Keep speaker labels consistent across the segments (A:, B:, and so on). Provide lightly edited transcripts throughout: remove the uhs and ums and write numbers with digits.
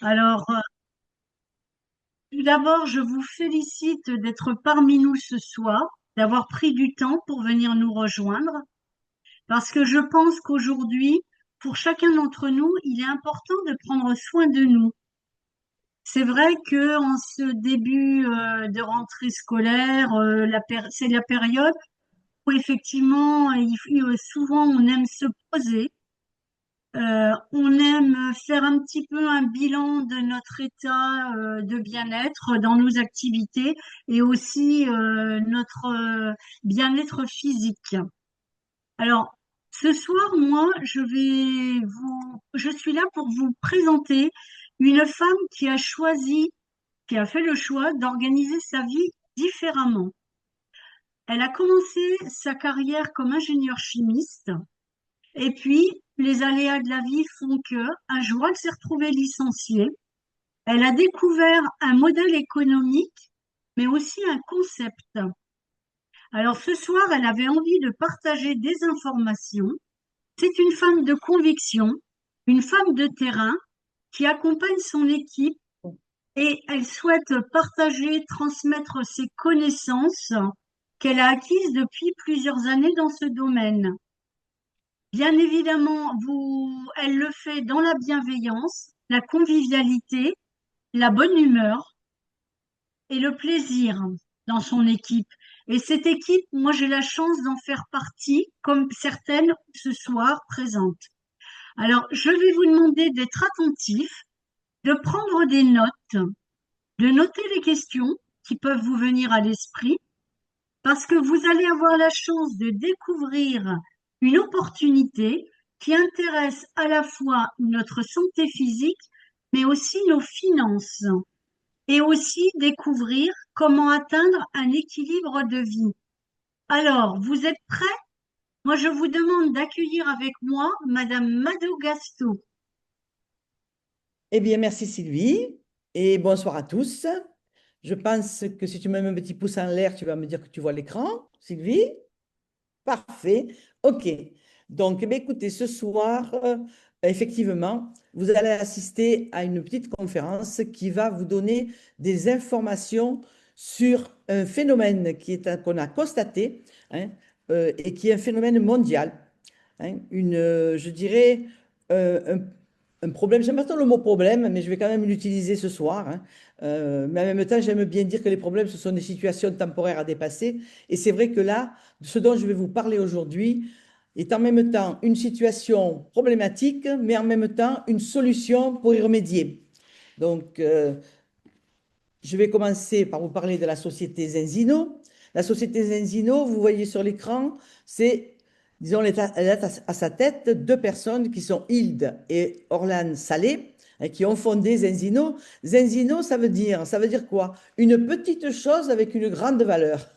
A: Alors, tout d'abord, je vous félicite d'être parmi nous ce soir, d'avoir pris du temps pour venir nous rejoindre, parce que je pense qu'aujourd'hui, pour chacun d'entre nous, il est important de prendre soin de nous. C'est vrai que en ce début de rentrée scolaire, c'est la période où effectivement, souvent on aime se poser. On aime faire un petit peu un bilan de notre état de bien-être dans nos activités et aussi notre bien-être physique. Alors, ce soir, moi, je suis là pour vous présenter une femme qui a fait le choix d'organiser sa vie différemment. Elle a commencé sa carrière comme ingénieure chimiste et puis, les aléas de la vie font que, un jour, elle s'est retrouvée licenciée. Elle a découvert un modèle économique, mais aussi un concept. Alors, ce soir, elle avait envie de partager des informations. C'est une femme de conviction, une femme de terrain qui accompagne son équipe et elle souhaite partager, transmettre ses connaissances qu'elle a acquises depuis plusieurs années dans ce domaine. Bien évidemment, elle le fait dans la bienveillance, la convivialité, la bonne humeur et le plaisir dans son équipe. Et cette équipe, moi, j'ai la chance d'en faire partie, comme certaines ce soir présentes. Alors, je vais vous demander d'être attentifs, de prendre des notes, de noter les questions qui peuvent vous venir à l'esprit, parce que vous allez avoir la chance de découvrir une opportunité qui intéresse à la fois notre santé physique, mais aussi nos finances, et aussi découvrir comment atteindre un équilibre de vie. Alors, vous êtes prêts? Moi, je vous demande d'accueillir avec moi Madame Mado Gasto.
B: Eh bien, merci Sylvie et bonsoir à tous. Je pense que si tu me mets un petit pouce en l'air, tu vas me dire que tu vois l'écran, Sylvie. Parfait. OK. Donc, eh bien, écoutez, ce soir, effectivement, vous allez assister à une petite conférence qui va vous donner des informations sur un phénomène qu'on a constaté, hein, et qui est un phénomène mondial, hein, je dirais, un problème. J'aime pas trop le mot problème, mais je vais quand même l'utiliser ce soir, hein. Mais en même temps, j'aime bien dire que les problèmes, ce sont des situations temporaires à dépasser. Et c'est vrai que là, ce dont je vais vous parler aujourd'hui est en même temps une situation problématique, mais en même temps une solution pour y remédier. Donc, je vais commencer par vous parler de la société Zenzino. La société Zenzino, vous voyez sur l'écran, c'est, disons, elle a à sa tête deux personnes qui sont Hilde et Orlan Salé, hein, qui ont fondé Zenzino. Zenzino, ça veut dire quoi? Une petite chose avec une grande valeur.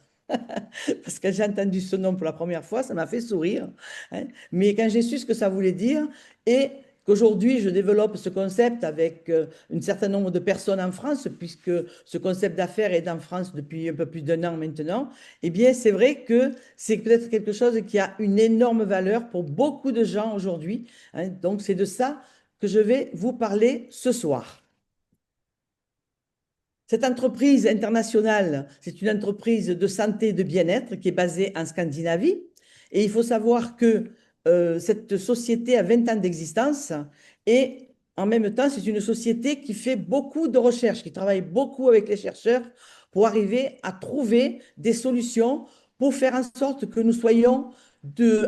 B: Parce que j'ai entendu ce nom pour la première fois, ça m'a fait sourire, hein. Mais quand j'ai su ce que ça voulait dire et qu'aujourd'hui je développe ce concept avec un certain nombre de personnes en France, puisque ce concept d'affaires est en France depuis un peu plus d'un an maintenant, eh bien c'est vrai que c'est peut-être quelque chose qui a une énorme valeur pour beaucoup de gens aujourd'hui, hein. Donc c'est de ça que je vais vous parler ce soir. Cette entreprise internationale, c'est une entreprise de santé et de bien-être qui est basée en Scandinavie. Et il faut savoir que cette société a 20 ans d'existence et en même temps, c'est une société qui fait beaucoup de recherches, qui travaille beaucoup avec les chercheurs pour arriver à trouver des solutions pour faire en sorte que nous soyons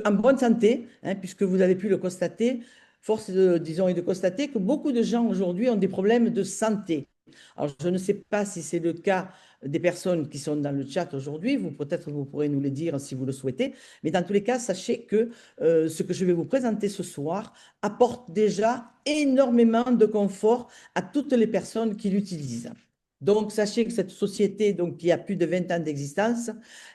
B: en bonne santé, hein, puisque vous avez pu le constater, disons, est de constater que beaucoup de gens aujourd'hui ont des problèmes de santé. Alors, je ne sais pas si c'est le cas des personnes qui sont dans le chat aujourd'hui. Peut-être vous pourrez nous le dire si vous le souhaitez. Mais dans tous les cas, sachez que ce que je vais vous présenter ce soir apporte déjà énormément de confort à toutes les personnes qui l'utilisent. Donc, sachez que cette société, donc, qui a plus de 20 ans d'existence,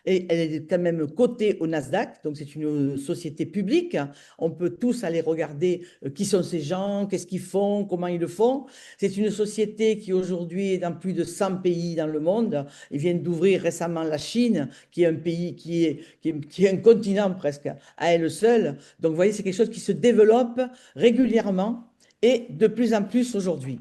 B: et elle est quand même cotée au Nasdaq. Donc, c'est une société publique. On peut tous aller regarder qui sont ces gens, qu'est-ce qu'ils font, comment ils le font. C'est une société qui aujourd'hui est dans plus de 100 pays dans le monde. Ils viennent d'ouvrir récemment la Chine, qui est un pays qui est un continent presque à elle seule. Donc, vous voyez, c'est quelque chose qui se développe régulièrement et de plus en plus aujourd'hui.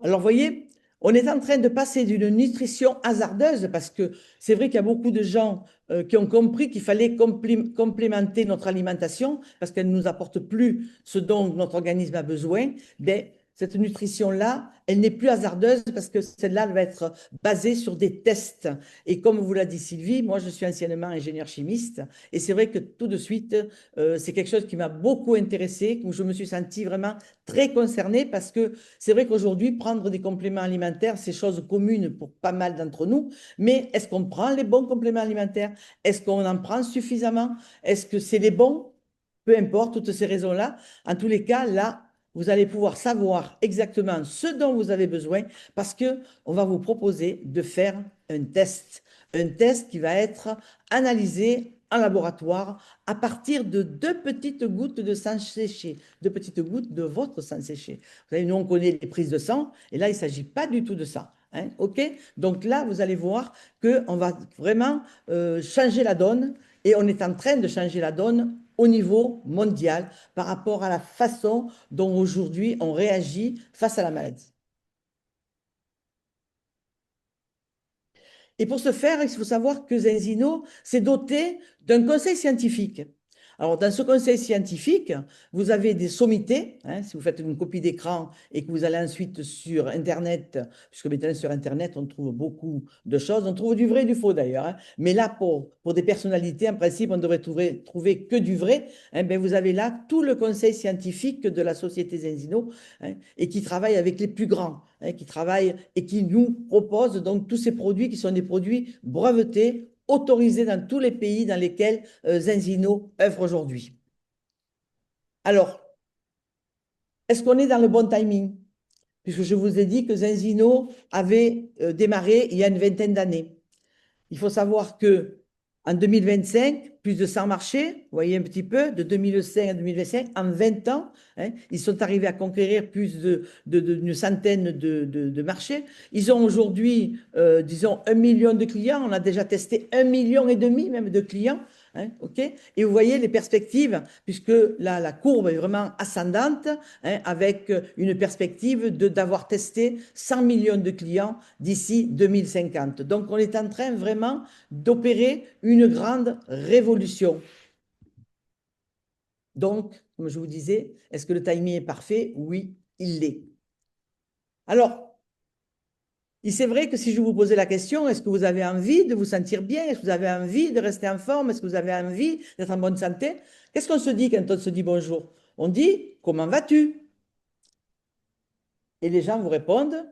B: Alors, vous voyez, on est en train de passer d'une nutrition hasardeuse parce que c'est vrai qu'il y a beaucoup de gens qui ont compris qu'il fallait complémenter notre alimentation parce qu'elle ne nous apporte plus ce dont notre organisme a besoin. Mais cette nutrition-là, elle n'est plus hasardeuse parce que celle-là va être basée sur des tests. Et comme vous l'a dit Sylvie, moi je suis anciennement ingénieur chimiste et c'est vrai que tout de suite, c'est quelque chose qui m'a beaucoup intéressée, où je me suis sentie vraiment très concernée parce que c'est vrai qu'aujourd'hui, prendre des compléments alimentaires, c'est chose commune pour pas mal d'entre nous, mais est-ce qu'on prend les bons compléments alimentaires? Est-ce qu'on en prend suffisamment? Est-ce que c'est les bons? Peu importe, toutes ces raisons-là. En tous les cas, là, vous allez pouvoir savoir exactement ce dont vous avez besoin parce que on va vous proposer de faire un test qui va être analysé en laboratoire à partir de 2 petites gouttes de sang séché, 2 petites gouttes de votre sang séché. Vous savez, nous, on connaît les prises de sang, et là, il ne s'agit pas du tout de ça. Hein, OK? Donc là, vous allez voir qu'on va vraiment changer la donne, et on est en train de changer la donne au niveau mondial par rapport à la façon dont aujourd'hui on réagit face à la maladie. Et pour ce faire, il faut savoir que Zenzino s'est doté d'un conseil scientifique. Alors, dans ce conseil scientifique, vous avez des sommités, hein, si vous faites une copie d'écran et que vous allez ensuite sur Internet, puisque maintenant sur Internet, on trouve beaucoup de choses, on trouve du vrai et du faux d'ailleurs, hein. Mais là, pour des personnalités, en principe, on devrait trouver que du vrai. Hein, ben, vous avez là tout le conseil scientifique de la société Zenzino, hein, et qui travaille avec les plus grands, hein, qui travaille et qui nous propose donc tous ces produits qui sont des produits brevetés, autorisés dans tous les pays dans lesquels Zenzino œuvre aujourd'hui. Alors, est-ce qu'on est dans le bon timing? Puisque je vous ai dit que Zenzino avait démarré il y a une vingtaine d'années. Il faut savoir que en 2025, plus de 100 marchés, vous voyez un petit peu, de 2005 à 2025, en 20 ans, hein, ils sont arrivés à conquérir plus d'une centaine de marchés. Ils ont aujourd'hui, disons, 1 million de clients. On a déjà testé 1,5 million même de clients. Hein, ok. Et vous voyez les perspectives, puisque la courbe est vraiment ascendante, hein, avec une perspective d'avoir testé 100 millions de clients d'ici 2050. Donc, on est en train vraiment d'opérer une grande révolution. Donc, comme je vous disais, est-ce que le timing est parfait? Oui, il l'est. Alors, c'est vrai que si je vous posais la question, est-ce que vous avez envie de vous sentir bien? Est-ce que vous avez envie de rester en forme? Est-ce que vous avez envie d'être en bonne santé? Qu'est-ce qu'on se dit quand on se dit bonjour? On dit, comment vas-tu? Et les gens vous répondent,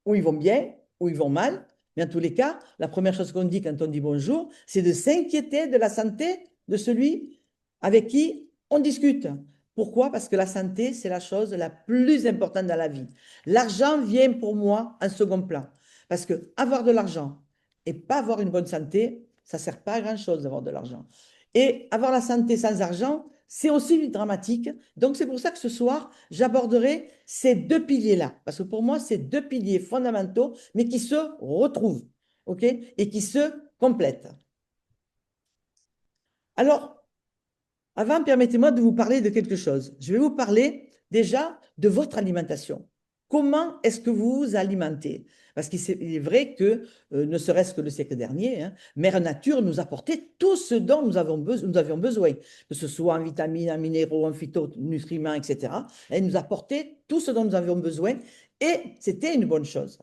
B: ou ils vont bien, ou ils vont mal. Mais en tous les cas, la première chose qu'on dit quand on dit bonjour, c'est de s'inquiéter de la santé de celui avec qui on discute. Pourquoi? Parce que la santé, c'est la chose la plus importante dans la vie. L'argent vient pour moi en second plan. Parce que avoir de l'argent et pas avoir une bonne santé, ça ne sert pas à grand-chose d'avoir de l'argent. Et avoir la santé sans argent, c'est aussi dramatique. Donc, c'est pour ça que ce soir, j'aborderai ces deux piliers-là. Parce que pour moi, c'est deux piliers fondamentaux, mais qui se retrouvent, OK? Et qui se complètent. Alors, avant, permettez-moi de vous parler de quelque chose. Je vais vous parler déjà de votre alimentation. Comment est-ce que vous vous alimentez? Parce qu'il est vrai que, ne serait-ce que le siècle dernier, hein, Mère Nature nous apportait tout ce dont nous avions besoin, que ce soit en vitamines, en minéraux, en phytonutriments, etc. Elle nous apportait tout ce dont nous avions besoin et c'était une bonne chose.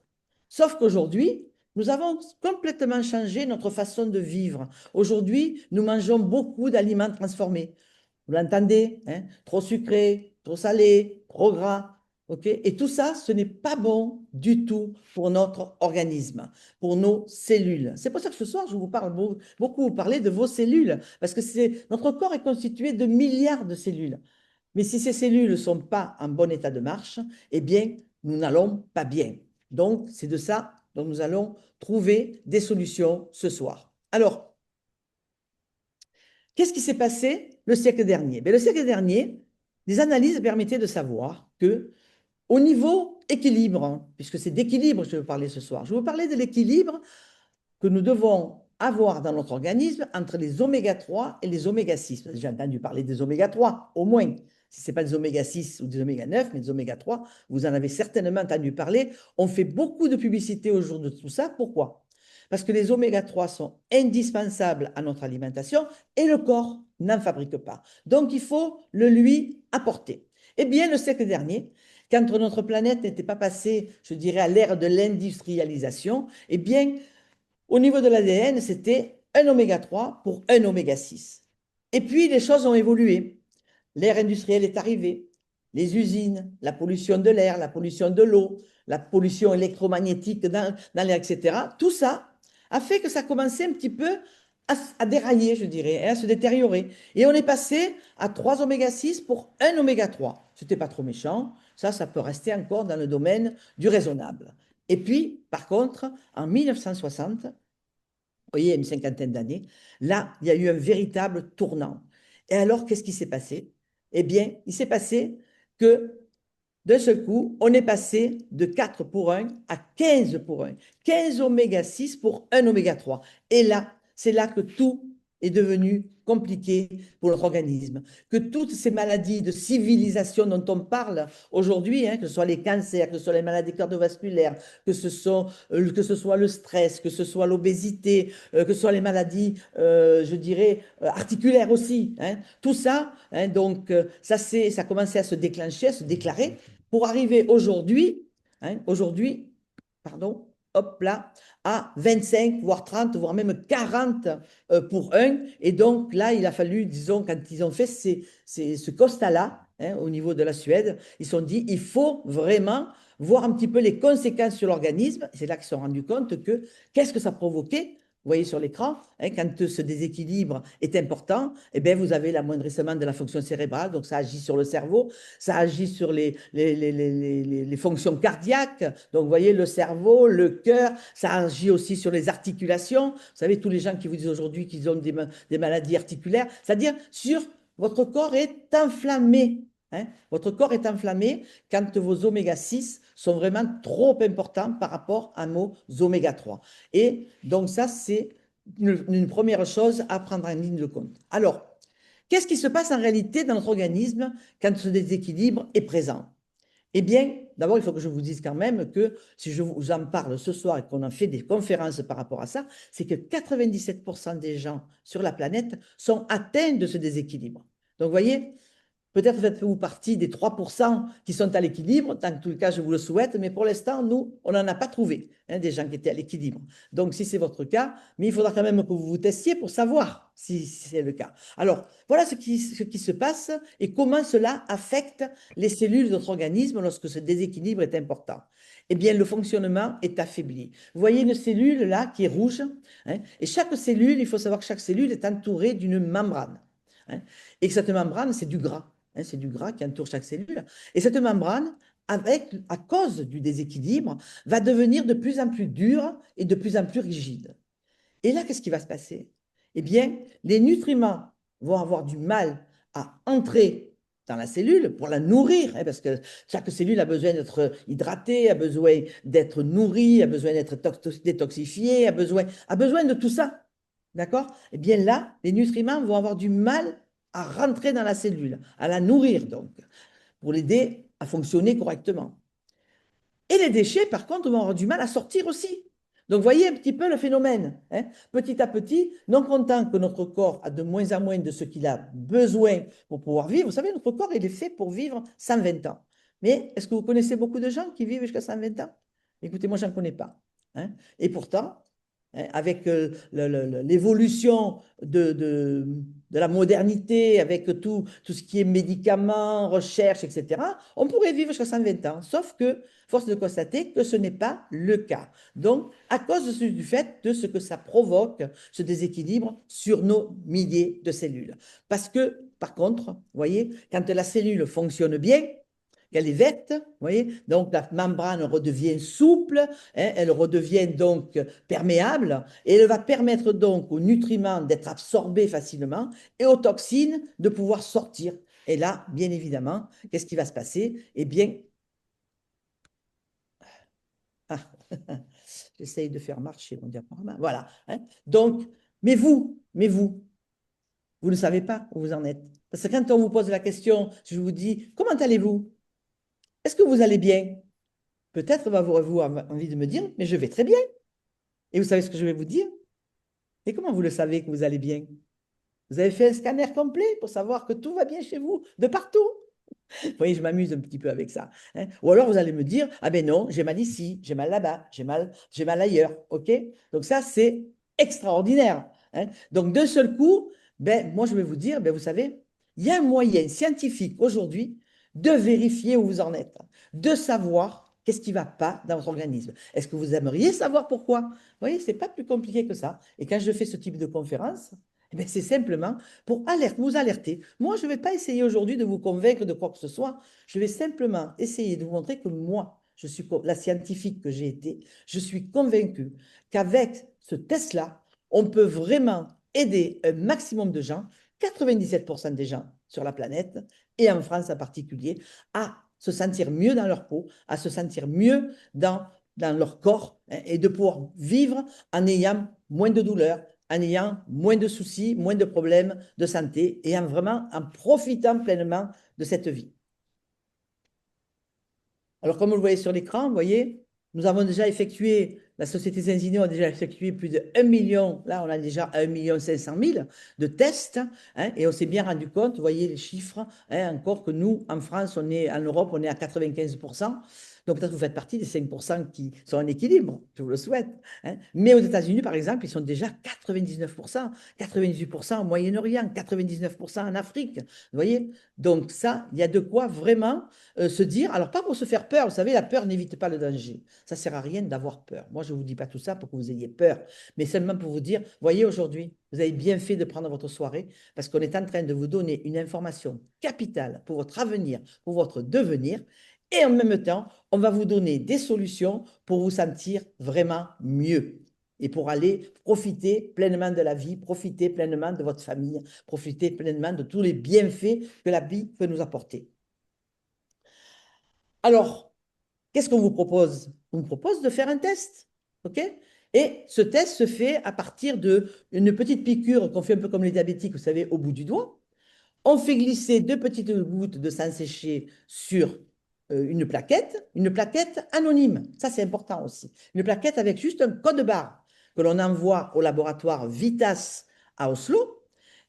B: Sauf qu'aujourd'hui, nous avons complètement changé notre façon de vivre. Aujourd'hui, nous mangeons beaucoup d'aliments transformés. Vous l'entendez, hein? Trop sucré, trop salé, trop gras. OK? Et tout ça, ce n'est pas bon du tout pour notre organisme, pour nos cellules. C'est pour ça que ce soir, je vous parle beaucoup, vous parler de vos cellules, parce que notre corps est constitué de milliards de cellules. Mais si ces cellules ne sont pas en bon état de marche, eh bien, nous n'allons pas bien. Donc, c'est de ça dont nous allons trouver des solutions ce soir. Alors, qu'est-ce qui s'est passé le siècle dernier? Le siècle dernier, des analyses permettaient de savoir que au niveau équilibre, puisque c'est d'équilibre que je veux parler ce soir, je veux parler de l'équilibre que nous devons avoir dans notre organisme entre les oméga 3 et les oméga 6. J'ai entendu parler des oméga 3, au moins. Si ce n'est pas des oméga 6 ou des oméga 9, mais des oméga 3, vous en avez certainement entendu parler. On fait beaucoup de publicité au jour de tout ça. Pourquoi? Parce que les oméga 3 sont indispensables à notre alimentation et le corps n'en fabrique pas. Donc, il faut le lui apporter. Eh bien, le siècle dernier, quand notre planète n'était pas passée, je dirais, à l'ère de l'industrialisation, eh bien, au niveau de l'ADN, c'était un oméga 3 pour un oméga 6. Et puis, les choses ont évolué. L'ère industrielle est arrivée. Les usines, la pollution de l'air, la pollution de l'eau, la pollution électromagnétique dans l'air, etc. Tout ça a fait que ça a commencé un petit peu à dérailler, je dirais, à se détériorer. Et on est passé à 3 oméga 6 pour un oméga 3. Ce n'était pas trop méchant. Ça peut rester encore dans le domaine du raisonnable. Et puis, par contre, en 1960, voyez, il y a une cinquantaine d'années, là, il y a eu un véritable tournant. Et alors, qu'est-ce qui s'est passé? Eh bien, il s'est passé que de ce coup, on est passé de 4 pour 1 à 15 pour 1. 15 oméga 6 pour 1 oméga 3. Et là, c'est là que tout est devenu compliqué pour notre organisme. Que toutes ces maladies de civilisation dont on parle aujourd'hui, que ce soit les cancers, que ce soit les maladies cardiovasculaires, que ce soit le stress, que ce soit l'obésité, que ce soit les maladies, je dirais, articulaires aussi. Tout ça, donc, ça a commencé à se déclencher, à se déclarer pour arriver aujourd'hui, pardon, hop là, à 25, voire 30, voire même 40 pour 1. Et donc là, il a fallu, disons, quand ils ont fait ce constat-là, au niveau de la Suède, ils se sont dit, il faut vraiment voir un petit peu les conséquences sur l'organisme. C'est là qu'ils se sont rendus compte que qu'est-ce que ça provoquait. Vous voyez sur l'écran, quand ce déséquilibre est important, eh bien, vous avez l'amoindrissement de la fonction cérébrale, donc ça agit sur le cerveau, ça agit sur les fonctions cardiaques, donc vous voyez le cerveau, le cœur, ça agit aussi sur les articulations. Vous savez, tous les gens qui vous disent aujourd'hui qu'ils ont des maladies articulaires, c'est-à-dire sur votre corps est enflammé. Votre corps est enflammé quand vos oméga 6 sont vraiment trop importants par rapport à vos oméga 3. Et donc ça, c'est une première chose à prendre en ligne de compte. Alors, qu'est-ce qui se passe en réalité dans notre organisme quand ce déséquilibre est présent? Eh bien, d'abord, il faut que je vous dise quand même que si je vous en parle ce soir et qu'on en fait des conférences par rapport à ça, c'est que 97% des gens sur la planète sont atteints de ce déséquilibre. Donc, vous voyez, peut-être faites-vous partie des 3% qui sont à l'équilibre. Dans tous les cas, je vous le souhaite. Mais pour l'instant, nous, on n'en a pas trouvé des gens qui étaient à l'équilibre. Donc, si c'est votre cas, mais il faudra quand même que vous vous testiez pour savoir si c'est le cas. Alors, voilà ce qui se passe et comment cela affecte les cellules de notre organisme lorsque ce déséquilibre est important. Eh bien, le fonctionnement est affaibli. Vous voyez une cellule là qui est rouge. Et chaque cellule, il faut savoir que chaque cellule est entourée d'une membrane. Et que cette membrane, c'est du gras. C'est du gras qui entoure chaque cellule. Et cette membrane, à cause du déséquilibre, va devenir de plus en plus dure et de plus en plus rigide. Et là, qu'est-ce qui va se passer? Eh bien, les nutriments vont avoir du mal à entrer dans la cellule pour la nourrir, parce que chaque cellule a besoin d'être hydratée, a besoin d'être nourrie, a besoin d'être détoxifiée, a besoin de tout ça. D'accord? Eh bien là, les nutriments vont avoir du mal à rentrer dans la cellule, à la nourrir donc, pour l'aider à fonctionner correctement. Et les déchets, par contre, vont avoir du mal à sortir aussi. Donc, voyez un petit peu le phénomène. Petit à petit, non content que notre corps a de moins en moins de ce qu'il a besoin pour pouvoir vivre. Vous savez, notre corps, il est fait pour vivre 120 ans. Mais est-ce que vous connaissez beaucoup de gens qui vivent jusqu'à 120 ans? Écoutez, moi, je n'en connais pas. Et pourtant, avec l'évolution de la modernité, avec tout ce qui est médicaments, recherche, etc., on pourrait vivre jusqu'à 120 ans. Sauf que, force de constater que ce n'est pas le cas. Donc, à cause du fait de ce que ça provoque, ce déséquilibre sur nos milliers de cellules. Parce que, par contre, vous voyez, quand la cellule fonctionne bien, elle est verte, vous voyez, donc la membrane redevient souple, elle redevient donc perméable et elle va permettre donc aux nutriments d'être absorbés facilement et aux toxines de pouvoir sortir. Et là, bien évidemment, qu'est-ce qui va se passer? Eh bien, J'essaye de faire marcher mon diaporama. Voilà. Hein. Donc, vous ne savez pas où vous en êtes. Parce que quand on vous pose la question, je vous dis, comment allez-vous? Est-ce que vous allez bien? Peut-être avez-vous envie de me dire, mais je vais très bien. Et vous savez ce que je vais vous dire? Et comment vous le savez que vous allez bien? Vous avez fait un scanner complet pour savoir que tout va bien chez vous, de partout. Vous voyez, je m'amuse un petit peu avec ça. Hein. Ou alors vous allez me dire, ah ben non, j'ai mal ici, j'ai mal là-bas, j'ai mal ailleurs. OK? Donc ça, c'est extraordinaire. Hein. Donc d'un seul coup, ben, moi je vais vous dire, ben, vous savez, il y a un moyen scientifique aujourd'hui de vérifier où vous en êtes, de savoir qu'est-ce qui ne va pas dans votre organisme. Est-ce que vous aimeriez savoir pourquoi? Vous voyez, ce n'est pas plus compliqué que ça. Et quand je fais ce type de conférence, eh ben, c'est simplement pour vous alerter. Moi, je ne vais pas essayer aujourd'hui de vous convaincre de quoi que ce soit. Je vais simplement essayer de vous montrer que moi, je suis la scientifique que j'ai été, je suis convaincue qu'avec ce test-là, on peut vraiment aider un maximum de gens, 97% des gens sur la planète, et en France en particulier, à se sentir mieux dans leur peau, à se sentir mieux dans leur corps, hein, et de pouvoir vivre en ayant moins de douleurs, en ayant moins de soucis, moins de problèmes de santé et en profitant pleinement de cette vie. Alors, comme vous le voyez sur l'écran, vous voyez, nous avons déjà effectué, la société Zinzino a déjà effectué plus de 1 million, là on a déjà 1 500 000 de tests, hein, et on s'est bien rendu compte, vous voyez les chiffres, hein, encore que nous, en France, en Europe, on est à 95%. Donc peut-être que vous faites partie des 5% qui sont en équilibre, je vous le souhaite. Hein. Mais aux États-Unis, par exemple, ils sont déjà 99%, 98% au Moyen-Orient, 99% en Afrique. Vous voyez? Donc ça, il y a de quoi vraiment se dire, alors pas pour se faire peur, vous savez, la peur n'évite pas le danger. Ça ne sert à rien d'avoir peur. Moi, je ne vous dis pas tout ça pour que vous ayez peur, mais seulement pour vous dire, voyez, aujourd'hui, vous avez bien fait de prendre votre soirée parce qu'on est en train de vous donner une information capitale pour votre avenir, pour votre devenir. Et en même temps, on va vous donner des solutions pour vous sentir vraiment mieux et pour aller profiter pleinement de la vie, profiter pleinement de votre famille, profiter pleinement de tous les bienfaits que la vie peut nous apporter. Alors, qu'est-ce qu'on vous propose? On vous propose de faire un test. OK? Et ce test se fait à partir d'une petite piqûre qu'on fait un peu comme les diabétiques, vous savez, au bout du doigt. On fait glisser 2 petites gouttes de sang séché sur une plaquette anonyme. Ça, c'est important aussi. Une plaquette avec juste un code barre que l'on envoie au laboratoire Vitas à Oslo.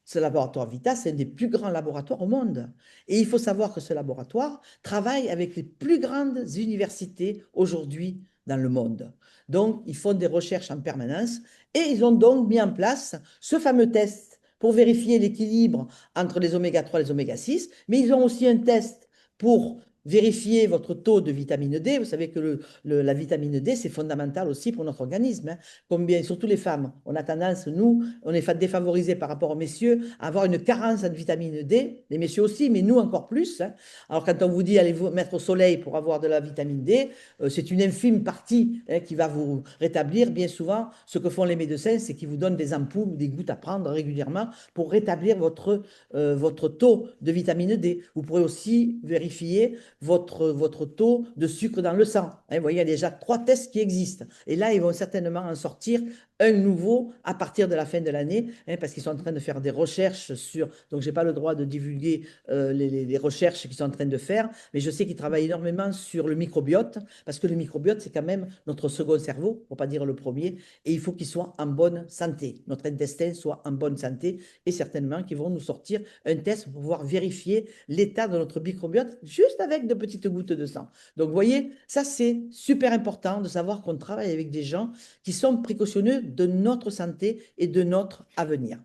B: Ce laboratoire Vitas, c'est un des plus grands laboratoires au monde. Et il faut savoir que ce laboratoire travaille avec les plus grandes universités aujourd'hui dans le monde. Donc, ils font des recherches en permanence et ils ont donc mis en place ce fameux test pour vérifier l'équilibre entre les oméga 3 et les oméga 6, mais ils ont aussi un test pour vérifier votre taux de vitamine D. Vous savez que la vitamine D, c'est fondamental aussi pour notre organisme. Hein. Combien, surtout les femmes, on a tendance, nous, on est défavorisés par rapport aux messieurs, à avoir une carence en vitamine D, les messieurs aussi, mais nous encore plus. Hein. Alors quand on vous dit allez vous mettre au soleil pour avoir de la vitamine D, c'est une infime partie, hein, qui va vous rétablir. Bien souvent, ce que font les médecins, c'est qu'ils vous donnent des ampoules ou des gouttes à prendre régulièrement pour rétablir votre taux de vitamine D. Vous pourrez aussi vérifier votre taux de sucre dans le sang. Hein, vous voyez, il y a déjà 3 tests qui existent. Et là, ils vont certainement en sortir un nouveau à partir de la fin de l'année, hein, parce qu'ils sont en train de faire des recherches sur, donc je n'ai pas le droit de divulguer les recherches qu'ils sont en train de faire, mais je sais qu'ils travaillent énormément sur le microbiote, parce que le microbiote, c'est quand même notre second cerveau, pour ne pas dire le premier, et il faut qu'il soit en bonne santé, notre intestin soit en bonne santé, et certainement qu'ils vont nous sortir un test pour pouvoir vérifier l'état de notre microbiote, juste avec de petites gouttes de sang. Donc, vous voyez, ça, c'est super important de savoir qu'on travaille avec des gens qui sont précautionneux de notre santé et de notre avenir.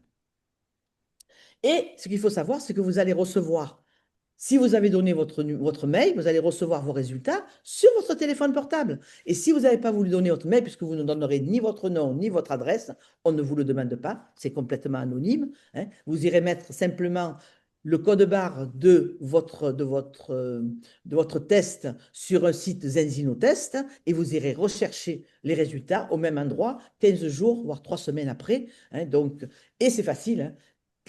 B: Et ce qu'il faut savoir, c'est que vous allez recevoir, si vous avez donné votre mail, vous allez recevoir vos résultats sur votre téléphone portable. Et si vous n'avez pas voulu donner votre mail, puisque vous ne donnerez ni votre nom ni votre adresse, on ne vous le demande pas, c'est complètement anonyme. Hein. Vous irez mettre simplement le code barre de votre test sur un site Zinzino-Test et vous irez rechercher les résultats au même endroit 15 jours, voire 3 semaines après. Hein, donc, et c'est facile. Hein.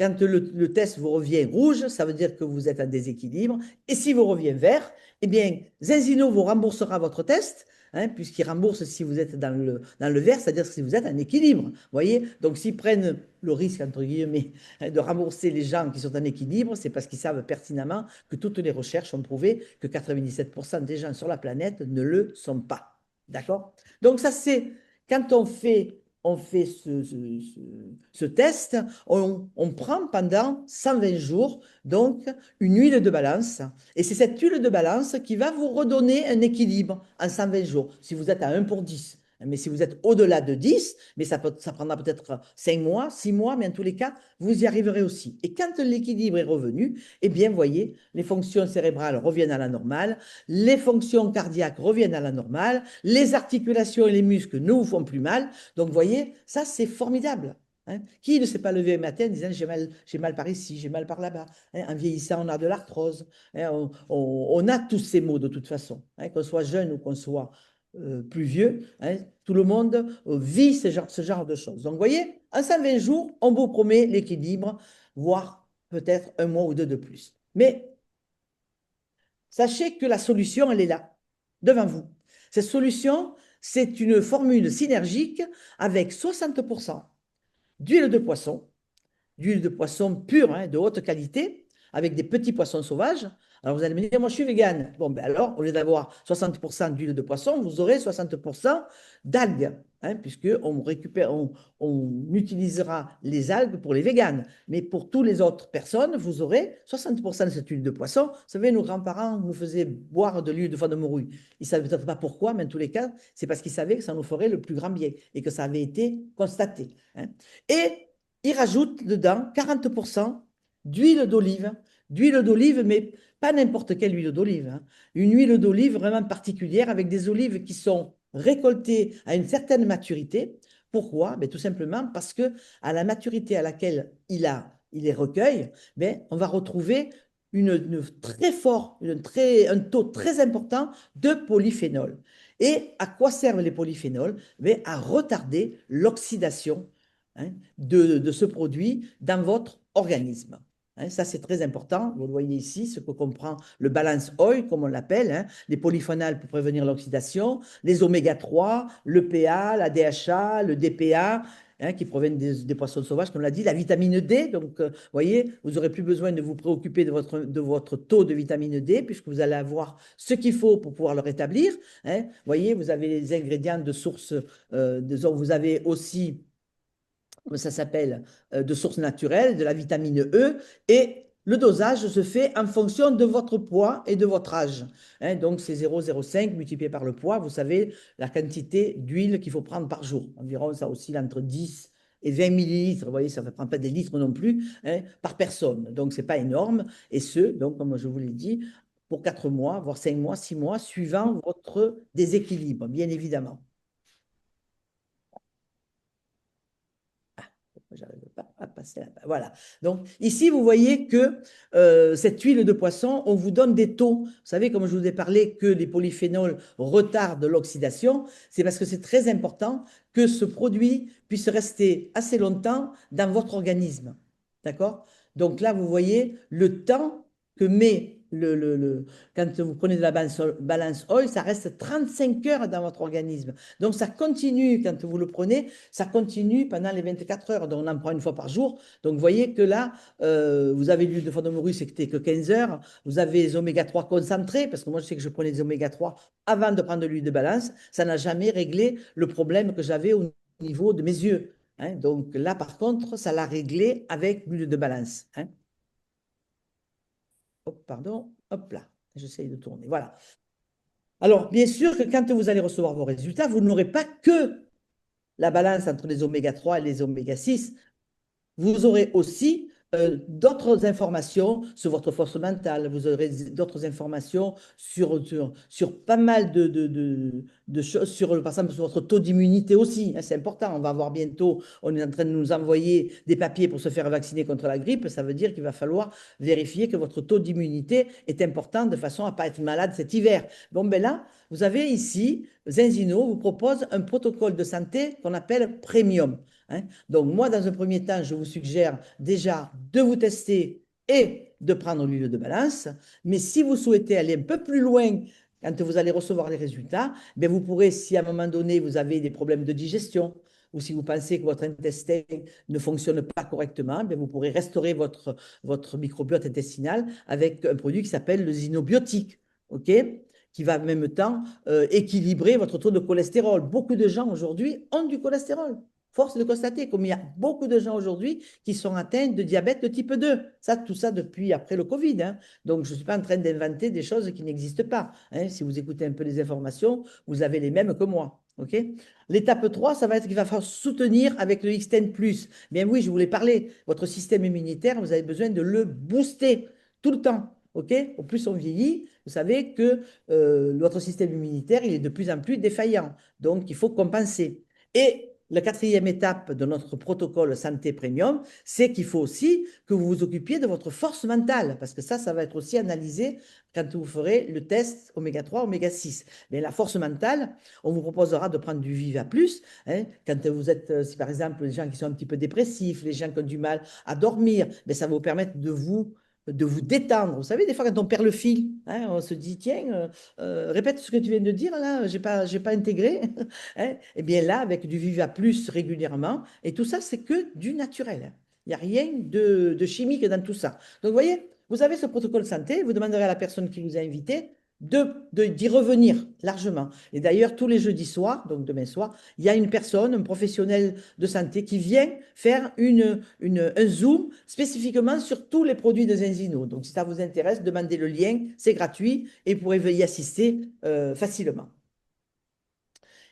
B: Quand le test vous revient rouge, ça veut dire que vous êtes en déséquilibre. Et si vous revient vert, eh bien, Zenzino vous remboursera votre test, hein, puisqu'il rembourse si vous êtes dans le vert, c'est-à-dire si vous êtes en équilibre. Vous voyez? Donc, s'ils prennent le risque, entre guillemets, de rembourser les gens qui sont en équilibre, c'est parce qu'ils savent pertinemment que toutes les recherches ont prouvé que 97% des gens sur la planète ne le sont pas. D'accord? Donc, ça, c'est quand on fait ce test, on prend pendant 120 jours donc une huile de balance. Et c'est cette huile de balance qui va vous redonner un équilibre en 120 jours. Si vous êtes à 1 pour 10, mais si vous êtes au-delà de 10, mais ça prendra peut-être 5 mois, 6 mois, mais en tous les cas, vous y arriverez aussi. Et quand l'équilibre est revenu, eh bien, vous voyez, les fonctions cérébrales reviennent à la normale, les fonctions cardiaques reviennent à la normale, les articulations et les muscles ne vous font plus mal. Donc, vous voyez, ça, c'est formidable. Hein. Qui ne s'est pas levé un matin en disant j'ai mal par ici, j'ai mal par là-bas. Hein. En vieillissant, on a de l'arthrose. Hein. On a tous ces maux de toute façon. Hein. Qu'on soit jeune ou qu'on soit plus vieux, hein. Tout le monde vit ce genre de choses. Donc, vous voyez, en 120 jours, on vous promet l'équilibre, voire peut-être un mois ou deux de plus. Mais sachez que la solution, elle est là, devant vous. Cette solution, c'est une formule synergique avec 60% d'huile de poisson pure, hein, de haute qualité, avec des petits poissons sauvages. Alors vous allez me dire, moi je suis végane. Bon, ben alors, au lieu d'avoir 60% d'huile de poisson, vous aurez 60% d'algues, hein, puisqu'on récupère, on utilisera les algues pour les véganes. Mais pour toutes les autres personnes, vous aurez 60% de cette huile de poisson. Vous savez, nos grands-parents nous faisaient boire de l'huile de foie de morue. Ils ne savaient peut-être pas pourquoi, mais en tous les cas, c'est parce qu'ils savaient que ça nous ferait le plus grand bien et que ça avait été constaté. Hein. Et il rajoute dedans 40% d'huile d'olive, mais pas n'importe quelle huile d'olive. Hein. Une huile d'olive vraiment particulière avec des olives qui sont récoltées à une certaine maturité. Pourquoi? Ben, tout simplement parce que à la maturité à laquelle il les recueille, ben, on va retrouver un taux très important de polyphénol. Et à quoi servent les polyphénols? Ben, à retarder l'oxydation, hein, de ce produit dans votre organisme. Hein, ça, c'est très important. Vous le voyez ici, ce que comprend le balance oil, comme on l'appelle, hein, les polyphénols pour prévenir l'oxydation, les oméga 3, le PA, la DHA, le DPA, hein, qui proviennent des poissons sauvages, comme on l'a dit, la vitamine D. Donc, vous voyez, vous n'aurez plus besoin de vous préoccuper de votre taux de vitamine D, puisque vous allez avoir ce qu'il faut pour pouvoir le rétablir. Hein. Vous voyez, vous avez les ingrédients de source, vous avez aussi ça s'appelle de source naturelle, de la vitamine E, et le dosage se fait en fonction de votre poids et de votre âge. Hein, donc, c'est 0,05 multiplié par le poids. Vous savez la quantité d'huile qu'il faut prendre par jour. Environ, ça oscille entre 10 et 20 millilitres. Vous voyez, ça ne prend pas des litres non plus, hein, par personne. Donc, ce n'est pas énorme. Et donc, comme je vous l'ai dit, pour 4 mois, voire 5 mois, 6 mois, suivant votre déséquilibre, bien évidemment. Je n'arrive pas à passer là-bas. Voilà. Donc, ici, vous voyez que cette huile de poisson, on vous donne des taux. Vous savez, comme je vous ai parlé, que les polyphénols retardent l'oxydation, c'est parce que c'est très important que ce produit puisse rester assez longtemps dans votre organisme. D'accord? Donc là, vous voyez le temps que met quand vous prenez de la balance oil, ça reste 35 heures dans votre organisme. Donc, ça continue, quand vous le prenez, ça continue pendant les 24 heures. Donc, on en prend une fois par jour. Donc, vous voyez que là, vous avez l'huile de foie de morue, c'était que 15 heures. Vous avez les oméga 3 concentrés, parce que moi, je sais que je prenais des oméga 3 avant de prendre de l'huile de balance. Ça n'a jamais réglé le problème que j'avais au niveau de mes yeux. Hein. Donc, là, par contre, ça l'a réglé avec l'huile de balance. Hein. Hop, pardon, hop là, j'essaye de tourner. Voilà. Alors, bien sûr que quand vous allez recevoir vos résultats, vous n'aurez pas que la balance entre les oméga 3 et les oméga 6. Vous aurez aussi d'autres informations sur votre force mentale, vous aurez d'autres informations sur pas mal de choses, par exemple sur votre taux d'immunité aussi, hein, c'est important. On va avoir bientôt, on est en train de nous envoyer des papiers pour se faire vacciner contre la grippe, ça veut dire qu'il va falloir vérifier que votre taux d'immunité est important de façon à ne pas être malade cet hiver. Bon, ben là, vous avez ici, Zenzino vous propose un protocole de santé qu'on appelle Premium. hein. Donc, moi, dans un premier temps, je vous suggère déjà de vous tester et de prendre l'huile de balance. Mais si vous souhaitez aller un peu plus loin quand vous allez recevoir les résultats, ben vous pourrez, si à un moment donné, vous avez des problèmes de digestion ou si vous pensez que votre intestin ne fonctionne pas correctement, ben vous pourrez restaurer votre microbiote intestinal avec un produit qui s'appelle le xynobiotique, OK? Qui va en même temps équilibrer votre taux de cholestérol. Beaucoup de gens aujourd'hui ont du cholestérol. Force de constater, comme il y a beaucoup de gens aujourd'hui qui sont atteints de diabète de type 2. Ça, tout ça depuis après le Covid, hein. Donc, je ne suis pas en train d'inventer des choses qui n'existent pas, hein. Si vous écoutez un peu les informations, vous avez les mêmes que moi. OK? L'étape 3, ça va être qu'il va falloir soutenir avec le X10+. Bien oui, je voulais parler. Votre système immunitaire, vous avez besoin de le booster tout le temps. OK? Au plus on vieillit, vous savez que votre système immunitaire, il est de plus en plus défaillant. Donc, il faut compenser. Et la quatrième étape de notre protocole santé premium, c'est qu'il faut aussi que vous vous occupiez de votre force mentale, parce que ça va être aussi analysé quand vous ferez le test oméga 3, oméga 6. Mais la force mentale, on vous proposera de prendre du Viva Plus, hein, quand vous êtes, si par exemple, les gens qui sont un petit peu dépressifs, les gens qui ont du mal à dormir, ben ça va vous permettre de vous détendre. Vous savez, des fois, quand on perd le fil, hein, on se dit, tiens, répète ce que tu viens de dire, là, j'ai pas intégré. Hein. Eh bien là, avec du Viva Plus régulièrement, et tout ça, c'est que du naturel, hein. Il n'y a rien de chimique dans tout ça. Donc, vous voyez, vous avez ce protocole santé, vous demanderez à la personne qui vous a invité d'y revenir largement. Et d'ailleurs, tous les jeudis soirs, donc demain soir, il y a une personne, un professionnel de santé qui vient faire un Zoom spécifiquement sur tous les produits de Zenzino. Donc, si ça vous intéresse, demandez le lien, c'est gratuit et vous pourrez y assister facilement.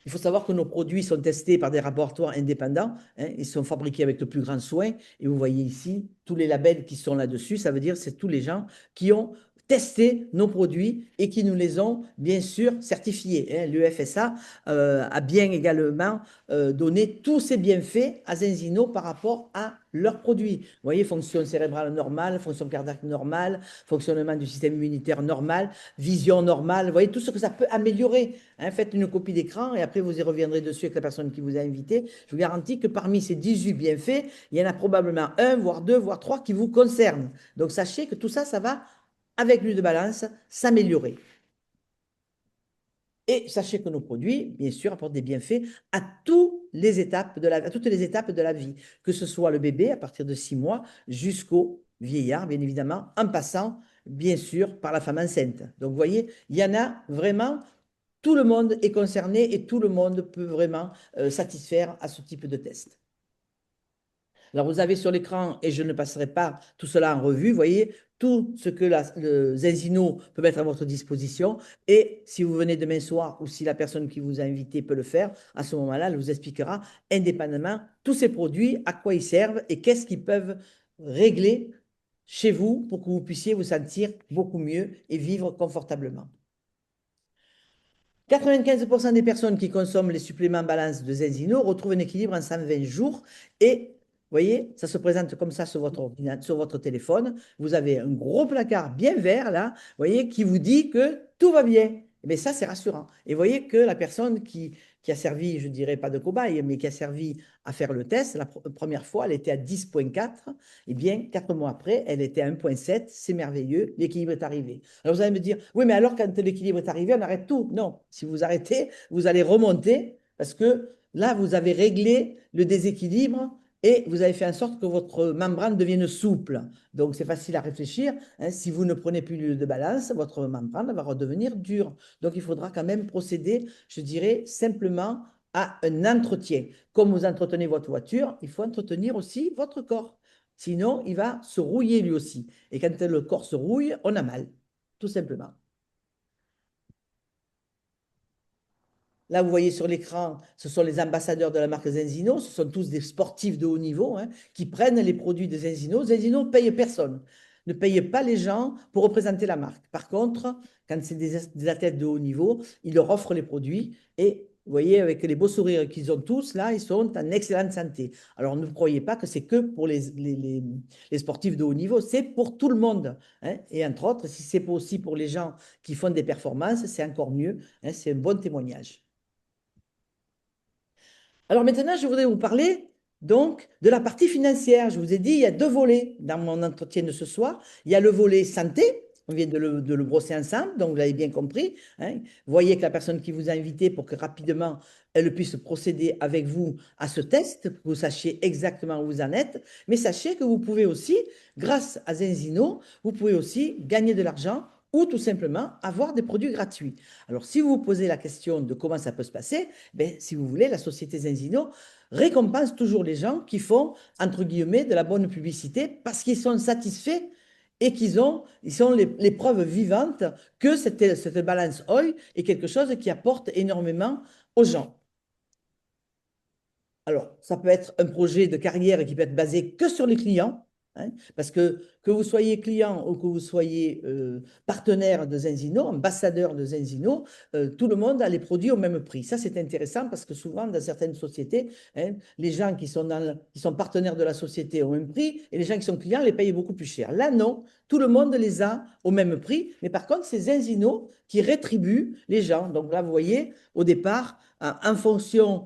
B: Il faut savoir que nos produits sont testés par des laboratoires indépendants, hein. Ils sont fabriqués avec le plus grand soin. Et vous voyez ici tous les labels qui sont là-dessus. Ça veut dire que c'est tous les gens qui ont testé nos produits et qui nous les ont bien sûr certifiés, hein. L'UFSA a bien également donné tous ses bienfaits à Zenzino par rapport à leurs produits. Vous voyez, fonction cérébrale normale, fonction cardiaque normale, fonctionnement du système immunitaire normal, vision normale. Vous voyez tout ce que ça peut améliorer, hein. Faites une copie d'écran et après vous y reviendrez dessus avec la personne qui vous a invité. Je vous garantis que parmi ces 18 bienfaits, il y en a probablement un, voire deux, voire trois qui vous concernent. Donc sachez que tout ça, ça va, avec l'huile de balance, s'améliorer. Et sachez que nos produits, bien sûr, apportent des bienfaits à toutes les étapes de la vie, que ce soit le bébé à partir de 6 mois jusqu'au vieillard, bien évidemment, en passant, bien sûr, par la femme enceinte. Donc, vous voyez, il y en a vraiment, tout le monde est concerné et tout le monde peut vraiment satisfaire à ce type de test. Alors, vous avez sur l'écran, et je ne passerai pas tout cela en revue, vous voyez, tout ce que le Zenzino peut mettre à votre disposition. Et si vous venez demain soir ou si la personne qui vous a invité peut le faire, à ce moment-là, elle vous expliquera indépendamment tous ces produits, à quoi ils servent et qu'est-ce qu'ils peuvent régler chez vous pour que vous puissiez vous sentir beaucoup mieux et vivre confortablement. 95% des personnes qui consomment les suppléments balance de Zenzino retrouvent un équilibre en 120 jours. Et vous voyez, ça se présente comme ça sur votre ordinateur, sur votre téléphone. Vous avez un gros placard bien vert là, vous voyez, qui vous dit que tout va bien. Mais ça, c'est rassurant. Et vous voyez que la personne qui a servi, je ne dirais pas de cobaye, mais qui a servi à faire le test, la première fois, elle était à 10,4. Eh bien, 4 mois après, elle était à 1,7. C'est merveilleux, l'équilibre est arrivé. Alors vous allez me dire, oui, mais alors quand l'équilibre est arrivé, on arrête tout. Non, si vous arrêtez, vous allez remonter parce que là, vous avez réglé le déséquilibre et vous avez fait en sorte que votre membrane devienne souple. Donc, c'est facile à réfléchir, hein. Si vous ne prenez plus l'huile de balance, votre membrane va redevenir dure. Donc, il faudra quand même procéder, je dirais, simplement à un entretien. Comme vous entretenez votre voiture, il faut entretenir aussi votre corps. Sinon, il va se rouiller lui aussi. Et quand le corps se rouille, on a mal, tout simplement. Là, vous voyez sur l'écran, ce sont les ambassadeurs de la marque Zenzino. Ce sont tous des sportifs de haut niveau, hein, qui prennent les produits de Zenzino. Zenzino ne paye personne, ne paye pas les gens pour représenter la marque. Par contre, quand c'est des athlètes de haut niveau, ils leur offrent les produits et vous voyez, avec les beaux sourires qu'ils ont tous, là, ils sont en excellente santé. Alors, ne croyez pas que c'est que pour les sportifs de haut niveau, c'est pour tout le monde, hein. Et entre autres, si c'est aussi pour les gens qui font des performances, c'est encore mieux, hein, c'est un bon témoignage. Alors maintenant, je voudrais vous parler donc de la partie financière. Je vous ai dit, il y a deux volets dans mon entretien de ce soir. Il y a le volet santé. On vient de le brosser ensemble, donc vous l'avez bien compris, hein. Vous voyez que la personne qui vous a invité pour que rapidement elle puisse procéder avec vous à ce test, pour que vous sachiez exactement où vous en êtes. Mais sachez que vous pouvez aussi, grâce à Zenzino, vous pouvez aussi gagner de l'argent ou tout simplement avoir des produits gratuits. Alors, si vous vous posez la question de comment ça peut se passer, ben, si vous voulez, la société Zenzino récompense toujours les gens qui font, entre guillemets, de la bonne publicité parce qu'ils sont satisfaits et ils sont les preuves vivantes que cette balance oil est quelque chose qui apporte énormément aux gens. Alors, ça peut être un projet de carrière qui peut être basé que sur les clients, hein, parce que vous soyez client ou que vous soyez partenaire de Zenzino, ambassadeur de Zenzino, tout le monde a les produits au même prix. Ça, c'est intéressant parce que souvent, dans certaines sociétés, hein, les gens qui sont partenaires de la société au même prix et les gens qui sont clients les payent beaucoup plus cher. Là, non, tout le monde les a au même prix, mais par contre, c'est Zenzino qui rétribue les gens. Donc là, vous voyez, au départ, en fonction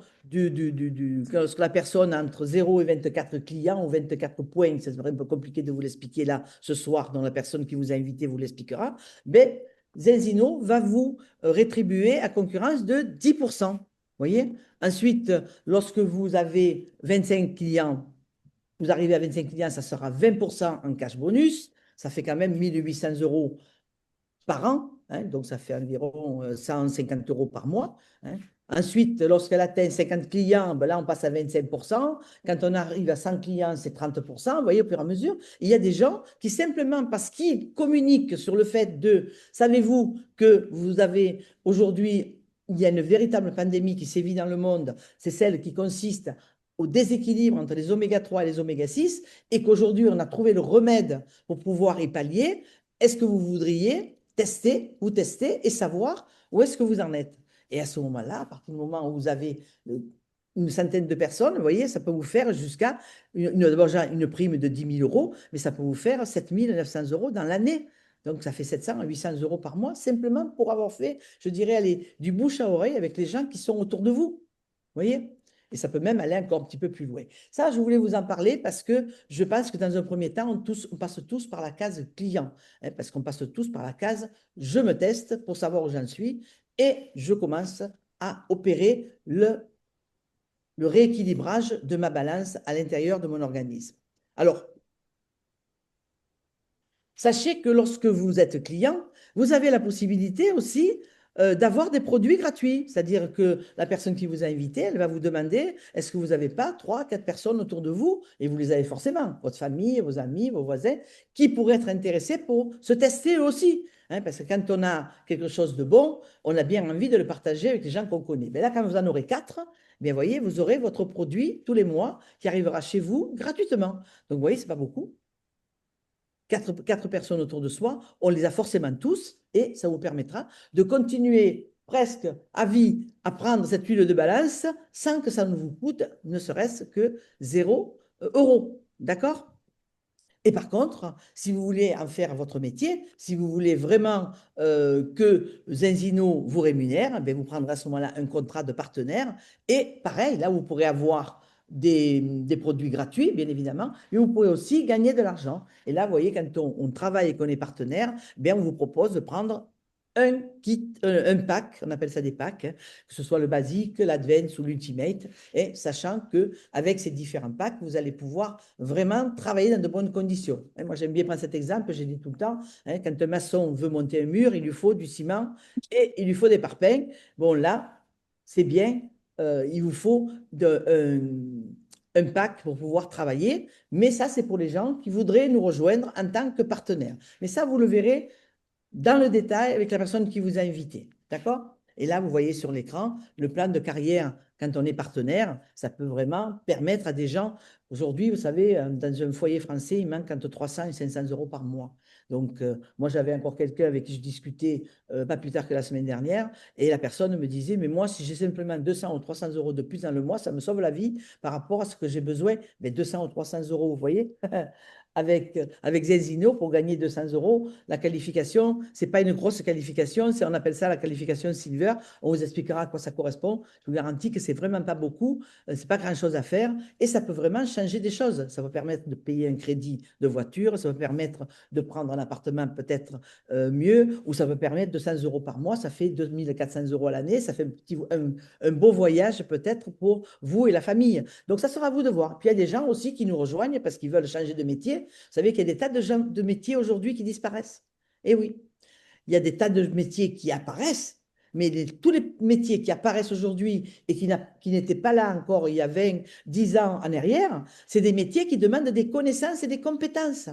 B: lorsque la personne a entre 0 et 24 clients ou 24 points, c'est un peu compliqué de vous l'expliquer là ce soir, dont la personne qui vous a invité vous l'expliquera, mais Zenzino va vous rétribuer à concurrence de 10%. Vous voyez? Ensuite, lorsque vous avez 25 clients, vous arrivez à 25 clients, ça sera 20% en cash bonus. Ça fait quand même 1800 euros par an, hein, donc ça fait environ 150 euros par mois, hein. Ensuite, lorsqu'elle atteint 50 clients, ben là, on passe à 25%. Quand on arrive à 100 clients, c'est 30%. Vous voyez, au fur et à mesure, il y a des gens qui, simplement parce qu'ils communiquent sur le fait de, savez-vous que vous avez aujourd'hui, il y a une véritable pandémie qui sévit dans le monde, c'est celle qui consiste au déséquilibre entre les oméga 3 et les oméga 6, et qu'aujourd'hui, on a trouvé le remède pour pouvoir y pallier. Est-ce que vous voudriez tester et savoir où est-ce que vous en êtes? Et à ce moment-là, à partir du moment où vous avez une centaine de personnes, vous voyez, ça peut vous faire jusqu'à une prime de 10 000 euros, mais ça peut vous faire 7 900 euros dans l'année. Donc, ça fait 700 à 800 euros par mois, simplement pour avoir fait, je dirais, aller du bouche à oreille avec les gens qui sont autour de vous. Vous voyez? Et ça peut même aller encore un petit peu plus loin. Ça, je voulais vous en parler parce que je pense que dans un premier temps, on passe tous par la case client, hein, parce qu'on passe tous par la case je me teste pour savoir où j'en suis et je commence à opérer le rééquilibrage de ma balance à l'intérieur de mon organisme. Alors, sachez que lorsque vous êtes client, vous avez la possibilité aussi d'avoir des produits gratuits. C'est-à-dire que la personne qui vous a invité, elle va vous demander, est-ce que vous n'avez pas 3, 4 personnes autour de vous, et vous les avez forcément, votre famille, vos amis, vos voisins, qui pourraient être intéressés pour se tester eux aussi. Hein, parce que quand on a quelque chose de bon, on a bien envie de le partager avec les gens qu'on connaît. Mais là, quand vous en aurez 4, bien, voyez, vous aurez votre produit tous les mois qui arrivera chez vous gratuitement. Donc, vous voyez, ce n'est pas beaucoup. Quatre personnes autour de soi, on les a forcément tous et ça vous permettra de continuer presque à vie à prendre cette huile de balance sans que ça ne vous coûte ne serait-ce que 0 euros. D'accord? Et par contre, si vous voulez en faire votre métier, si vous voulez vraiment que Zenzino vous rémunère, ben vous prendrez à ce moment-là un contrat de partenaire. Et pareil, là, vous pourrez avoir des produits gratuits, bien évidemment, mais vous pourrez aussi gagner de l'argent. Et là, vous voyez, quand on travaille et qu'on est partenaire, bien, on vous propose de prendre un kit, un pack, on appelle ça des packs, hein, que ce soit le basique, l'advance ou l'ultimate, et sachant qu'avec ces différents packs, vous allez pouvoir vraiment travailler dans de bonnes conditions. Et moi, j'aime bien prendre cet exemple, j'ai dit tout le temps, hein, quand un maçon veut monter un mur, il lui faut du ciment et il lui faut des parpaings. Bon, là, c'est bien, il vous faut un pack pour pouvoir travailler, mais ça, c'est pour les gens qui voudraient nous rejoindre en tant que partenaires. Mais ça, vous le verrez dans le détail avec la personne qui vous a invité. D'accord? Et là, vous voyez sur l'écran le plan de carrière quand on est partenaire. Ça peut vraiment permettre à des gens. Aujourd'hui, vous savez, dans un foyer français, il manque entre 300 et 500 euros par mois. Donc, moi, j'avais encore quelqu'un avec qui je discutais pas plus tard que la semaine dernière. Et la personne me disait, mais moi, si j'ai simplement 200 ou 300 euros de plus dans le mois, ça me sauve la vie par rapport à ce que j'ai besoin. Mais 200 ou 300 euros, vous voyez? avec Zenzino pour gagner 200 euros. La qualification, ce n'est pas une grosse qualification, on appelle ça la qualification Silver. On vous expliquera à quoi ça correspond. Je vous garantis que c'est vraiment pas beaucoup, c'est pas grand-chose à faire et ça peut vraiment changer des choses. Ça va permettre de payer un crédit de voiture, ça va permettre de prendre un appartement peut-être mieux ou ça va permettre 200 euros par mois, ça fait 2400 euros à l'année, ça fait un beau voyage peut-être pour vous et la famille. Donc, ça sera à vous de voir. Puis, il y a des gens aussi qui nous rejoignent parce qu'ils veulent changer de métier. Vous savez qu'il y a des tas de métiers aujourd'hui qui disparaissent. Et oui, il y a des tas de métiers qui apparaissent, mais tous les métiers qui apparaissent aujourd'hui et qui n'étaient pas là encore il y a 20, 10 ans en arrière, c'est des métiers qui demandent des connaissances et des compétences.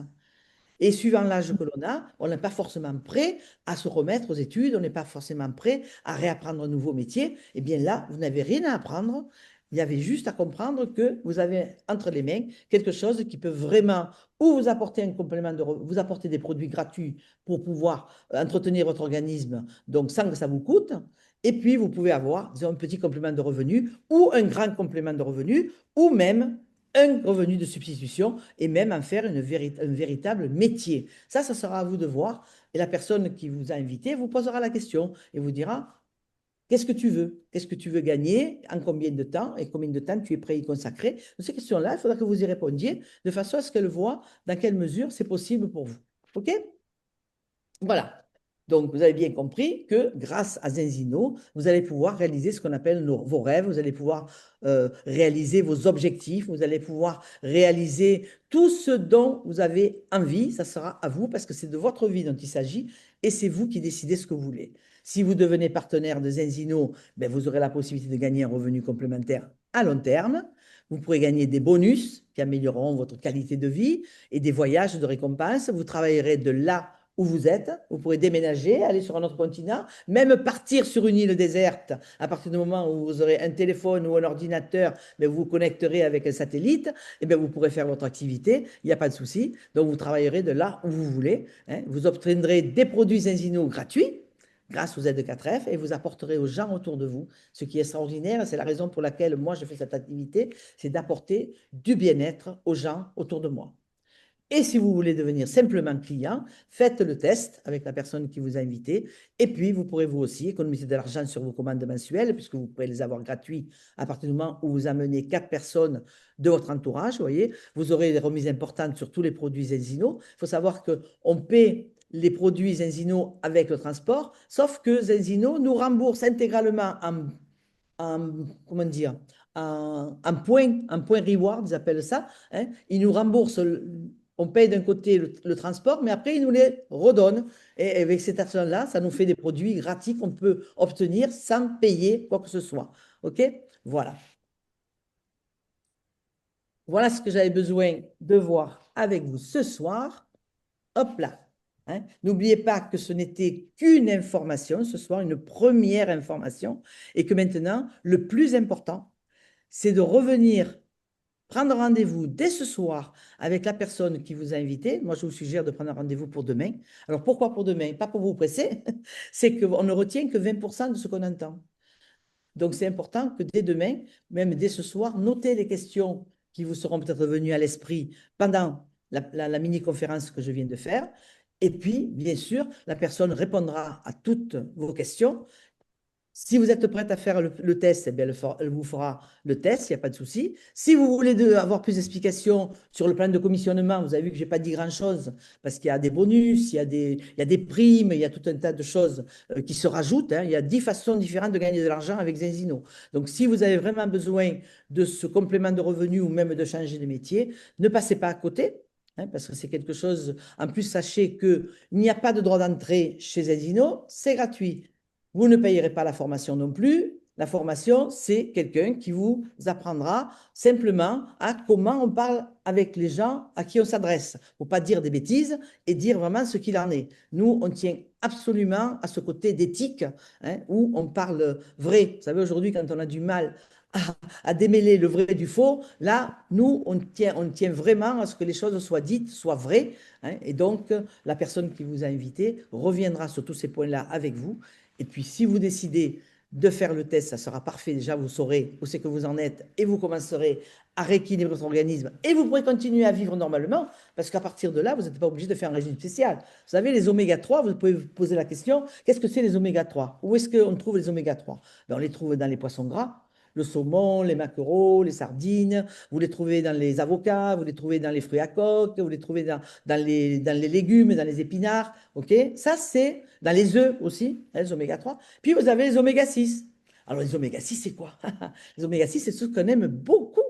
B: Et suivant l'âge que l'on a, on n'est pas forcément prêt à se remettre aux études, on n'est pas forcément prêt à réapprendre un nouveau métier. Eh bien là, vous n'avez rien à apprendre. Il y avait juste à comprendre que vous avez entre les mains quelque chose qui peut vraiment ou vous apporter un complément vous apporter des produits gratuits pour pouvoir entretenir votre organisme, donc sans que ça vous coûte. Et puis, vous pouvez avoir, disons, un petit complément de revenu ou un grand complément de revenu ou même un revenu de substitution et même en faire un véritable métier. Ça sera à vous de voir. Et la personne qui vous a invité vous posera la question et vous dira, qu'est-ce que tu veux? Qu'est-ce que tu veux gagner? En combien de temps? Et combien de temps tu es prêt à y consacrer? Donc, ces questions-là, il faudra que vous y répondiez de façon à ce qu'elle voit dans quelle mesure c'est possible pour vous. OK? Voilà. Donc, vous avez bien compris que grâce à Zenzino, vous allez pouvoir réaliser ce qu'on appelle vos rêves, vous allez pouvoir réaliser vos objectifs, vous allez pouvoir réaliser tout ce dont vous avez envie. Ça sera à vous parce que c'est de votre vie dont il s'agit et c'est vous qui décidez ce que vous voulez. Si vous devenez partenaire de Zenzino, ben, vous aurez la possibilité de gagner un revenu complémentaire à long terme. Vous pourrez gagner des bonus qui amélioreront votre qualité de vie et des voyages de récompense. Vous travaillerez de là où vous êtes, vous pourrez déménager, aller sur un autre continent, même partir sur une île déserte. À partir du moment où vous aurez un téléphone ou un ordinateur, mais vous vous connecterez avec un satellite, et bien vous pourrez faire votre activité, il n'y a pas de souci. Donc vous travaillerez de là où vous voulez. Hein. Vous obtiendrez des produits Zenzino gratuits grâce aux aides 4F et vous apporterez aux gens autour de vous. Ce qui est extraordinaire, c'est la raison pour laquelle moi je fais cette activité, c'est d'apporter du bien-être aux gens autour de moi. Et si vous voulez devenir simplement client, faites le test avec la personne qui vous a invité. Et puis, vous pourrez vous aussi économiser de l'argent sur vos commandes mensuelles, puisque vous pourrez les avoir gratuits à partir du moment où vous amenez 4 personnes de votre entourage. Vous voyez, vous aurez des remises importantes sur tous les produits Zenzino. Il faut savoir qu'on paie les produits Zenzino avec le transport, sauf que Zenzino nous rembourse intégralement comment dire, un point reward, ils appellent ça. Hein. Ils nous remboursent, on paye d'un côté le transport, mais après, ils nous les redonnent. Et avec cet argent-là, ça nous fait des produits gratuits qu'on peut obtenir sans payer quoi que ce soit. OK? Voilà. Voilà ce que j'avais besoin de voir avec vous ce soir. Hop là. Hein. N'oubliez pas que ce n'était qu'une information, ce soir, une première information, et que maintenant, le plus important, c'est de revenir prendre rendez-vous dès ce soir avec la personne qui vous a invité. Moi, je vous suggère de prendre un rendez-vous pour demain. Alors, pourquoi pour demain? Pas pour vous presser, c'est qu'on ne retient que 20% de ce qu'on entend. Donc, c'est important que dès demain, même dès ce soir, notez les questions qui vous seront peut-être venues à l'esprit pendant la mini-conférence que je viens de faire. Et puis, bien sûr, la personne répondra à toutes vos questions. Si vous êtes prête à faire le test, eh bien, elle vous fera le test, il n'y a pas de souci. Si vous voulez avoir plus d'explications sur le plan de commissionnement, vous avez vu que je n'ai pas dit grand-chose parce qu'il y a des bonus, il y a des primes, il y a tout un tas de choses qui se rajoutent. Hein. Il y a 10 façons différentes de gagner de l'argent avec Zenzino. Donc, si vous avez vraiment besoin de ce complément de revenu ou même de changer de métier, ne passez pas à côté. Hein, parce que c'est quelque chose. En plus, sachez qu'il n'y a pas de droit d'entrée chez Zenzino, c'est gratuit. Vous ne payerez pas la formation non plus. La formation, c'est quelqu'un qui vous apprendra simplement à comment on parle avec les gens à qui on s'adresse. Il ne faut pas dire des bêtises et dire vraiment ce qu'il en est. Nous, on tient absolument à ce côté d'éthique, hein, où on parle vrai. Vous savez, aujourd'hui, quand on a du mal à démêler le vrai du faux, là, nous, on tient vraiment à ce que les choses soient dites, soient vraies. Hein, et donc, la personne qui vous a invité reviendra sur tous ces points-là avec vous. Et puis, si vous décidez de faire le test, ça sera parfait. Déjà, vous saurez où c'est que vous en êtes et vous commencerez à rééquilibrer votre organisme et vous pourrez continuer à vivre normalement parce qu'à partir de là, vous n'êtes pas obligé de faire un régime spécial. Vous savez, les oméga 3, vous pouvez vous poser la question, qu'est-ce que c'est les oméga 3? Où est-ce qu'on trouve les oméga 3? Ben, on les trouve dans les poissons gras, le saumon, les maquereaux, les sardines, vous les trouvez dans les avocats, vous les trouvez dans les fruits à coque, vous les trouvez dans les légumes, dans les épinards, ok? Ça, c'est dans les œufs aussi, hein, les oméga 3. Puis vous avez les oméga 6. Alors les oméga 6, c'est quoi? Les oméga 6, c'est ce qu'on aime beaucoup.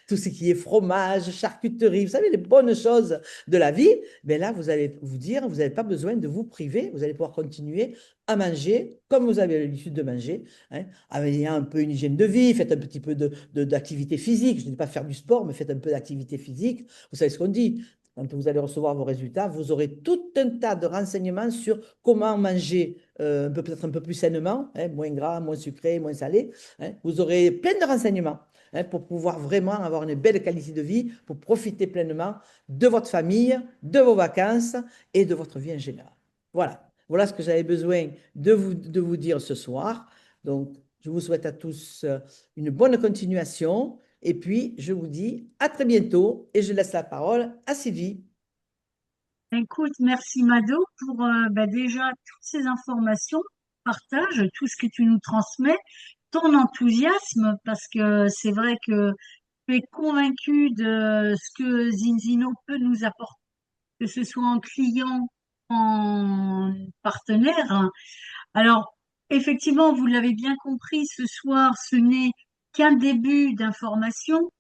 B: Tout ce qui est fromage, charcuterie, vous savez, les bonnes choses de la vie. Mais là, vous allez vous dire, vous n'avez pas besoin de vous priver. Vous allez pouvoir continuer à manger comme vous avez l'habitude de manger, hein, avec un peu une hygiène de vie, faites un petit peu d'activité physique. Je ne dis pas faire du sport, mais faites un peu d'activité physique. Vous savez ce qu'on dit. Quand vous allez recevoir vos résultats, vous aurez tout un tas de renseignements sur comment manger peut-être un peu plus sainement, hein, moins gras, moins sucré, moins salé, hein. Vous aurez plein de renseignements, hein, pour pouvoir vraiment avoir une belle qualité de vie, pour profiter pleinement de votre famille, de vos vacances et de votre vie en général. Voilà. Voilà ce que j'avais besoin de vous dire ce soir. Donc, je vous souhaite à tous une bonne continuation. Et puis, je vous dis à très bientôt et je laisse la parole à Sylvie.
A: Écoute, merci Mado pour déjà toutes ces informations, partage tout ce que tu nous transmets, ton enthousiasme, parce que c'est vrai que tu es convaincu de ce que Zinzino peut nous apporter, que ce soit en client, en partenaire. Alors, effectivement, vous l'avez bien compris, ce soir, ce n'est qu'un début d'information.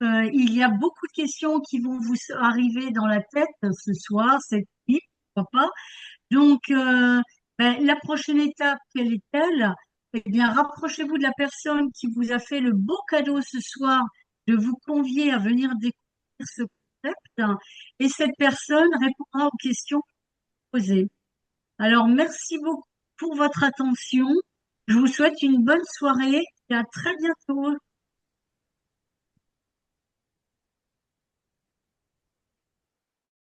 A: Il y a beaucoup de questions qui vont vous arriver dans la tête ce soir, cette nuit, pourquoi pas. Donc, la prochaine étape, quelle est-elle? Eh bien, rapprochez-vous de la personne qui vous a fait le beau cadeau ce soir de vous convier à venir découvrir ce concept, et cette personne répondra aux questions posées. Alors, merci beaucoup pour votre attention. Je vous souhaite une bonne soirée et à très bientôt.